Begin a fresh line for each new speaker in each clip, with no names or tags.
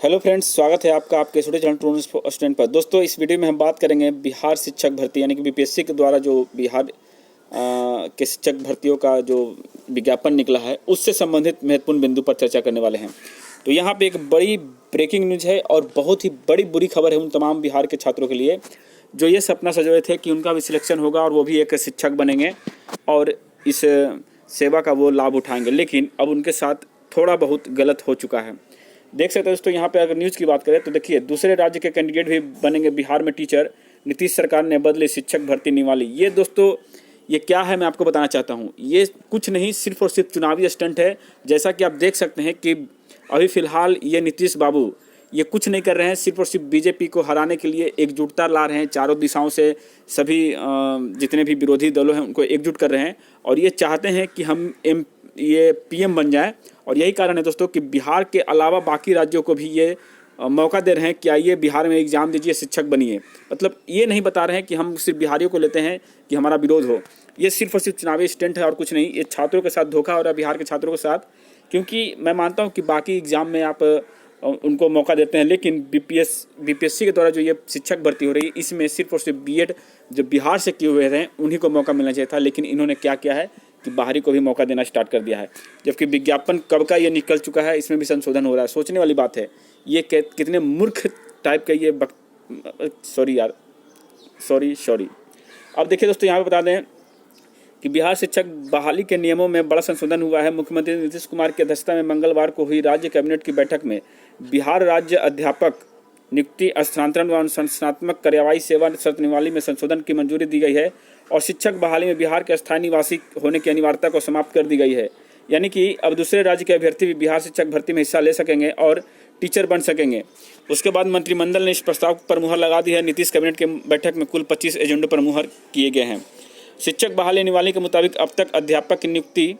Hello friends, स्वागत है आपका आपके छोटे चैनल ट्रू स्टूडेंट पर। दोस्तों, इस वीडियो में हम बात करेंगे बिहार शिक्षक भर्ती यानी कि बीपीएससी के द्वारा जो बिहार के शिक्षक भर्तियों का जो विज्ञापन निकला है उससे संबंधित महत्वपूर्ण बिंदु पर चर्चा करने वाले हैं। तो यहाँ पे एक बड़ी ब्रेकिंग न्यूज़ है और बहुत ही बड़ी बुरी खबर है उन तमाम बिहार के छात्रों के लिए जो ये सपना सजोए थे कि उनका भी सिलेक्शन होगा और वो भी एक शिक्षक बनेंगे और इस सेवा का वो लाभ उठाएंगे। लेकिन अब उनके साथ थोड़ा बहुत गलत हो चुका है। देख सकते हैं दोस्तों, यहाँ पे अगर न्यूज़ की बात करें तो देखिए, दूसरे राज्य के कैंडिडेट भी बनेंगे बिहार में टीचर, नीतीश सरकार ने बदले शिक्षक भर्ती निवाली। ये दोस्तों ये क्या है मैं आपको बताना चाहता हूँ। ये कुछ नहीं, सिर्फ और सिर्फ चुनावी स्टंट है। जैसा कि आप देख सकते हैं कि अभी फिलहाल ये नीतीश बाबू ये कुछ नहीं कर रहे हैं, सिर्फ और सिर्फ बीजेपी को हराने के लिए एकजुटता ला रहे हैं। चारों दिशाओं से सभी जितने भी विरोधी दलों हैं उनको एकजुट कर रहे हैं और ये चाहते हैं कि हम ये पीएम बन जाए। और यही कारण है दोस्तों कि बिहार के अलावा बाकी राज्यों को भी ये मौका दे रहे हैं कि आइए बिहार में एग्ज़ाम दीजिए, शिक्षक बनिए। मतलब ये नहीं बता रहे हैं कि हम सिर्फ बिहारियों को लेते हैं कि हमारा विरोध हो। ये सिर्फ और सिर्फ चुनावी स्टंट है और कुछ नहीं। ये छात्रों के साथ धोखा हो रहा है, बिहार के छात्रों के साथ। क्योंकि मैं मानता हूँ कि बाकी एग्ज़ाम में आप उनको मौका देते हैं, लेकिन बीपीएससी के द्वारा जो ये शिक्षक भर्ती हो रही है इसमें सिर्फ और सिर्फ बीएड जो बिहार से किए हुए हैं उन्हीं को मौका मिलना चाहिए था। लेकिन इन्होंने क्या किया है कि बाहरी को भी मौका देना स्टार्ट कर दिया है, जबकि विज्ञापन कब का ये निकल चुका है, इसमें भी संशोधन हो रहा है। सोचने वाली बात है। ये कितने मूर्ख टाइप का ये सॉरी। अब देखिए दोस्तों, यहाँ पे बता दें कि बिहार शिक्षक बहाली के नियमों में बड़ा संशोधन हुआ है। मुख्यमंत्री नीतीश कुमार की अध्यक्षता में मंगलवार को हुई राज्य कैबिनेट की बैठक में बिहार राज्य अध्यापक नियुक्ति, स्थानांतरण व अनुशासनात्मक कार्यवाही सेवा शर्त निवाली में संशोधन की मंजूरी दी गई है और शिक्षक बहाली में बिहार के स्थायी निवासी होने की अनिवार्यता को समाप्त कर दी गई है। यानी कि अब दूसरे राज्य के अभ्यर्थी भी बिहार शिक्षक भर्ती में हिस्सा ले सकेंगे और टीचर बन सकेंगे। उसके बाद मंत्रिमंडल ने इस प्रस्ताव पर मुहर लगा दी है। नीतीश कैबिनेट के बैठक में कुल 25 एजेंडों पर मुहर किए गए हैं। शिक्षक बहाली निवाली के मुताबिक अब तक अध्यापक की नियुक्ति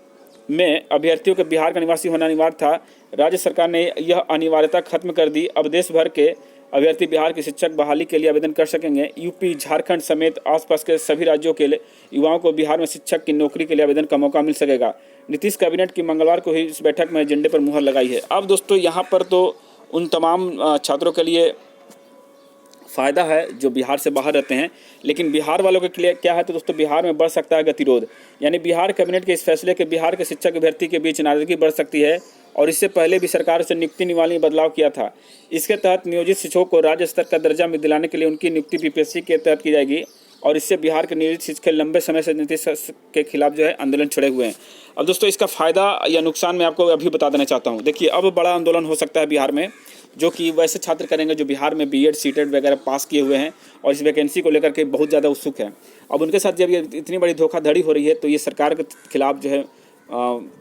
में अभ्यर्थियों के बिहार का निवासी होना अनिवार्य था। राज्य सरकार ने यह अनिवार्यता खत्म कर दी। अब देश भर के अभ्यर्थी बिहार के शिक्षक बहाली के लिए आवेदन कर सकेंगे। यूपी, झारखंड समेत आसपास के सभी राज्यों के युवाओं को बिहार में शिक्षक की नौकरी के लिए आवेदन का मौका मिल सकेगा। नीतीश कैबिनेट की मंगलवार को हुई इस बैठक में एजेंडे पर मुहर लगाई है। अब दोस्तों यहाँ पर तो उन तमाम छात्रों के लिए फ़ायदा है जो बिहार से बाहर रहते हैं, लेकिन बिहार वालों के लिए क्या है तो दोस्तों बिहार में बढ़ सकता है गतिरोध। यानी बिहार कैबिनेट के इस फैसले के बिहार के शिक्षक अभ्यर्थी के बीच नाराजगी बढ़ सकती है और इससे पहले भी सरकार से नियुक्ति निवाली में बदलाव किया था। इसके तहत नियोजित शिक्षकों को राज्य स्तर का दर्जा में दिलाने के लिए उनकी नियुक्ति बीपीएससी के तहत की जाएगी और इससे बिहार के नियोजित शिक्षक लंबे समय से नीतीश के खिलाफ जो है आंदोलन छेड़े हुए हैं। अब दोस्तों इसका फ़ायदा या नुकसान मैं आपको अभी बता देना चाहता हूँ। देखिए, अब बड़ा आंदोलन हो सकता है बिहार में, जो कि वैसे छात्र करेंगे जो बिहार में बीएड, सीटेड वगैरह पास किए हुए हैं और इस वैकेंसी को लेकर के बहुत ज़्यादा उत्सुक हैं। अब उनके साथ जब ये इतनी बड़ी धोखाधड़ी हो रही है तो ये सरकार के खिलाफ जो है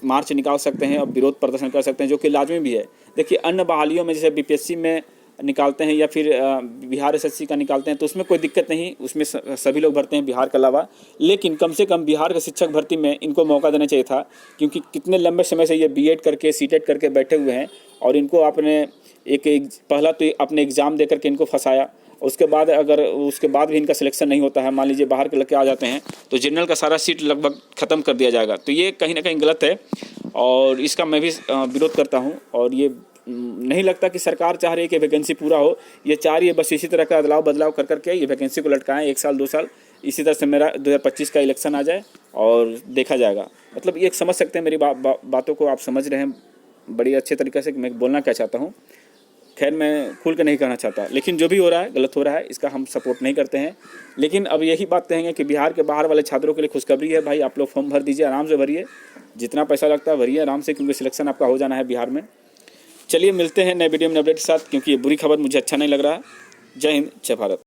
मार्च निकाल सकते हैं और विरोध प्रदर्शन कर सकते हैं, जो कि लाजमी भी है। देखिए, अन्य बहालियों में जैसे बीपीएससी में निकालते हैं या फिर बिहार एसएससी का निकालते हैं तो उसमें कोई दिक्कत नहीं, उसमें सभी लोग भरते हैं बिहार के अलावा। लेकिन कम से कम बिहार के शिक्षक भर्ती में इनको मौका देना चाहिए था, क्योंकि कितने लंबे समय से ये बीएड करके सीटेड करके बैठे हुए हैं और इनको आपने पहला तो अपने एग्ज़ाम दे करके इनको फंसाया। उसके बाद भी इनका सिलेक्शन नहीं होता है, मान लीजिए बाहर के लड़के आ जाते हैं तो जनरल का सारा सीट लगभग ख़त्म कर दिया जाएगा। तो ये कहीं ना कहीं गलत है और इसका मैं भी विरोध करता हूँ। और ये नहीं लगता कि सरकार चाह रही है कि वैकेंसी पूरा हो। ये चाह रही है बस इसी तरह का अदलाव बदलाव कर करके ये वैकेंसी को लटकाएं 1 साल 2 साल। इसी तरह से मेरा 2025 का इलेक्शन आ जाए और देखा जाएगा। मतलब ये समझ सकते हैं मेरी बातों को, आप समझ रहे हैं बड़ी अच्छे तरीके से मैं बोलना क्या चाहता हूँ। खैर, मैं खुल के नहीं कहना चाहता, लेकिन जो भी हो रहा है गलत हो रहा है, इसका हम सपोर्ट नहीं करते हैं। लेकिन अब यही बात कहेंगे कि बिहार के बाहर वाले छात्रों के लिए खुशखबरी है। भाई, आप लोग फॉर्म भर दीजिए, आराम से भरिए, जितना पैसा लगता है भरिए आराम से, क्योंकि सिलेक्शन आपका हो जाना है बिहार में। चलिए मिलते हैं नए वीडियो में अपडेट के साथ, क्योंकि ये बुरी खबर मुझे अच्छा नहीं लग रहा है। जय हिंद, जय भारत।